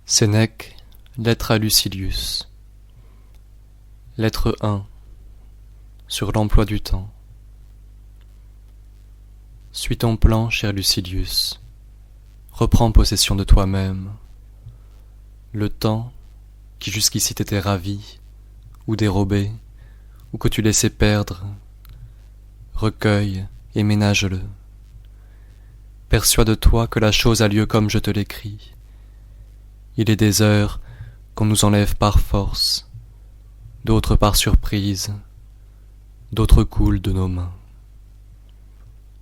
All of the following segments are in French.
Sénèque, lettre à Lucilius. Lettre 1. Sur l'emploi du temps. Suis ton plan, cher Lucilius. Reprends possession de toi-même. Le temps, qui jusqu'ici t'était ravi, ou dérobé, ou que tu laissais perdre, recueille et ménage-le. Persuade-toi que la chose a lieu comme je te l'écris. Il est des heures qu'on nous enlève par force, d'autres par surprise, d'autres coulent de nos mains.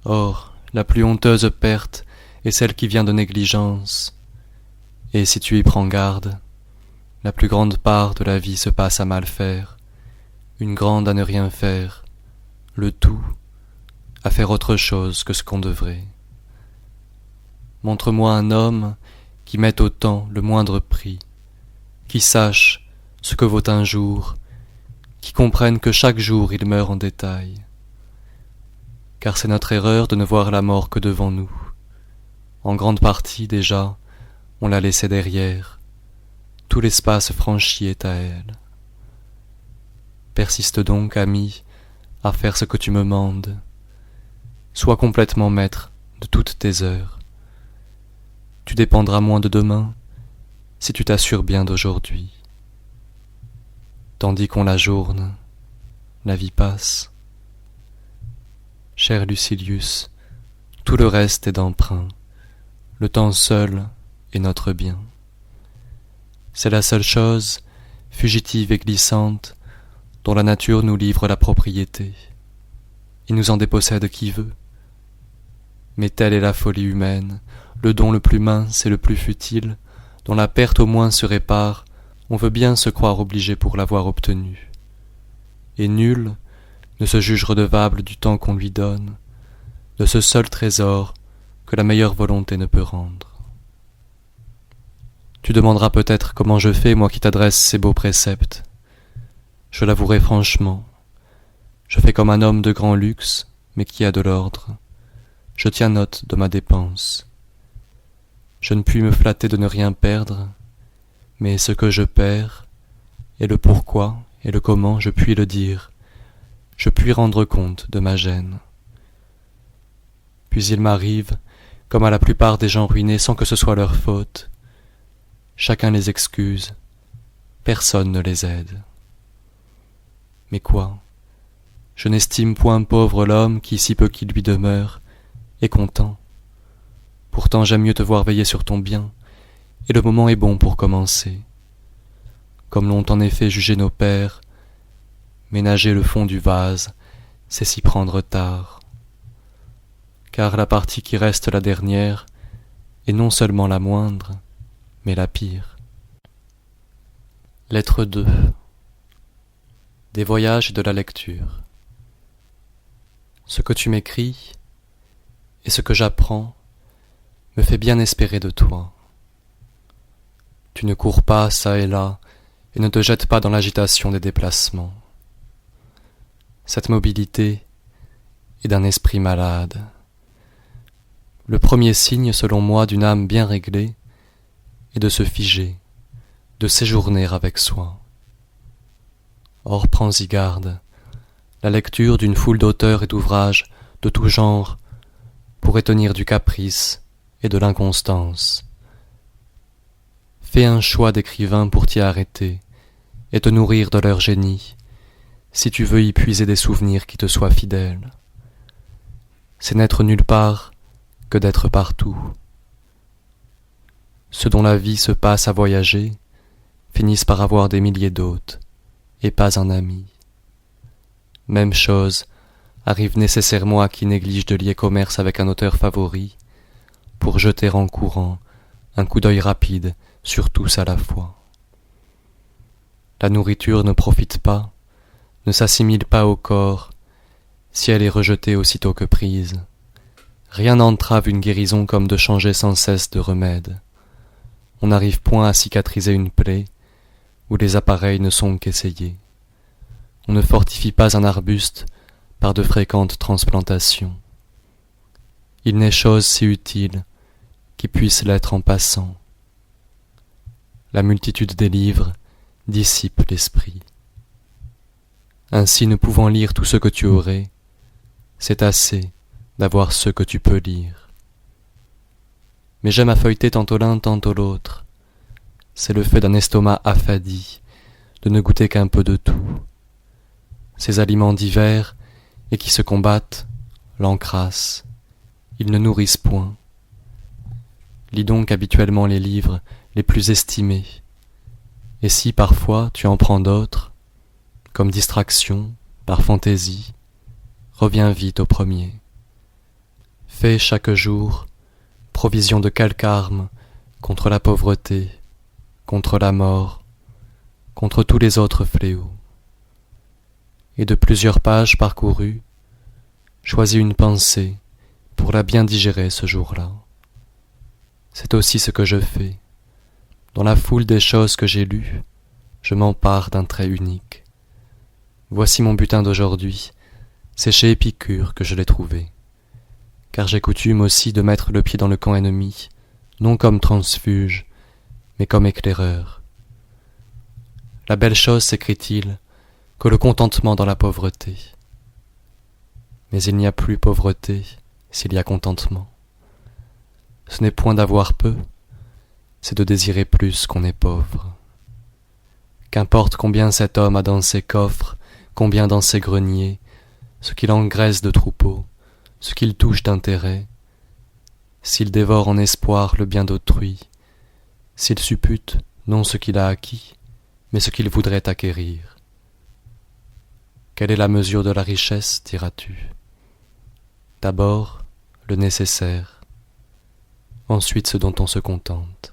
Or, la plus honteuse perte est celle qui vient de négligence, et si tu y prends garde, la plus grande part de la vie se passe à mal faire, une grande à ne rien faire, le tout à faire autre chose que ce qu'on devrait. Montre-moi un homme qui mette au temps le moindre prix, qui sache ce que vaut un jour, qui comprenne que chaque jour il meurt en détail. Car c'est notre erreur de ne voir la mort que devant nous. En grande partie, déjà, on l'a laissée derrière. Tout l'espace franchi est à elle. Persiste donc, ami, à faire ce que tu me mandes. Sois complètement maître de toutes tes heures. Tu dépendras moins de demain si tu t'assures bien d'aujourd'hui. Tandis qu'on l'ajourne, la vie passe. Cher Lucilius, tout le reste est d'emprunt. Le temps seul est notre bien. C'est la seule chose, fugitive et glissante, dont la nature nous livre la propriété. Il nous en dépossède qui veut. Mais telle est la folie humaine, le don le plus mince et le plus futile, dont la perte au moins se répare, on veut bien se croire obligé pour l'avoir obtenu. Et nul ne se juge redevable du temps qu'on lui donne, de ce seul trésor que la meilleure volonté ne peut rendre. Tu demanderas peut-être comment je fais, moi qui t'adresse ces beaux préceptes. Je l'avouerai franchement, je fais comme un homme de grand luxe, mais qui a de l'ordre. Je tiens note de ma dépense. Je ne puis me flatter de ne rien perdre, mais ce que je perds, et le pourquoi et le comment, je puis le dire, je puis rendre compte de ma gêne. Puis il m'arrive, comme à la plupart des gens ruinés sans que ce soit leur faute, chacun les excuse, personne ne les aide. Mais quoi? Je n'estime point pauvre l'homme qui, si peu qu'il lui demeure, est content. Pourtant j'aime mieux te voir veiller sur ton bien, et le moment est bon pour commencer. Comme l'ont en effet jugé nos pères, ménager le fond du vase, c'est s'y prendre tard. Car la partie qui reste la dernière est non seulement la moindre, mais la pire. Lettre 2. Des voyages et de la lecture. Ce que tu m'écris, et ce que j'apprends, me fait bien espérer de toi. Tu ne cours pas çà et là, et ne te jettes pas dans l'agitation des déplacements. Cette mobilité est d'un esprit malade. Le premier signe, selon moi, d'une âme bien réglée est de se figer, de séjourner avec soi. Or, prends-y garde, la lecture d'une foule d'auteurs et d'ouvrages de tout genre pourrait tenir du caprice et de l'inconstance. Fais un choix d'écrivains pour t'y arrêter et te nourrir de leur génie, si tu veux y puiser des souvenirs qui te soient fidèles. C'est n'être nulle part que d'être partout. Ceux dont la vie se passe à voyager finissent par avoir des milliers d'hôtes et pas un ami. Même chose arrive nécessairement à qui néglige de lier commerce avec un auteur favori pour jeter en courant un coup d'œil rapide sur tous à la fois. La nourriture ne profite pas, ne s'assimile pas au corps, si elle est rejetée aussitôt que prise. Rien n'entrave une guérison comme de changer sans cesse de remède. On n'arrive point à cicatriser une plaie où les appareils ne sont qu'essayés. On ne fortifie pas un arbuste par de fréquentes transplantations. Il n'est chose si utile qui puisse l'être en passant. la multitude des livres dissipe l'esprit. Ainsi, ne pouvant lire tout ce que tu aurais, c'est assez d'avoir ce que tu peux lire. Mais j'aime à feuilleter tantôt l'un, tantôt l'autre. C'est le fait d'un estomac affadi, de ne goûter qu'un peu de tout. Ces aliments divers et qui se combattent l'encrassent, ils ne nourrissent point. Lis donc habituellement les livres les plus estimés, et si parfois tu en prends d'autres, comme distraction, par fantaisie, reviens vite au premier. Fais chaque jour provision de quelque arme contre la pauvreté, contre la mort, contre tous les autres fléaux. Et de plusieurs pages parcourues, choisis une pensée pour la bien digérer ce jour-là. C'est aussi ce que je fais. Dans la foule des choses que j'ai lues, je m'empare d'un trait unique. Voici mon butin d'aujourd'hui, c'est chez Épicure que je l'ai trouvé. Car j'ai coutume aussi de mettre le pied dans le camp ennemi, non comme transfuge, mais comme éclaireur. La belle chose, s'écrie-t-il, que le contentement dans la pauvreté. Mais il n'y a plus pauvreté s'il y a contentement. Ce n'est point d'avoir peu, c'est de désirer plus qu'on est pauvre. Qu'importe combien cet homme a dans ses coffres, combien dans ses greniers, ce qu'il engraisse de troupeaux, ce qu'il touche d'intérêt, s'il dévore en espoir le bien d'autrui, s'il suppute non ce qu'il a acquis, mais ce qu'il voudrait acquérir. Quelle est la mesure de la richesse, diras-tu? D'abord, le nécessaire, ensuite ce dont on se contente.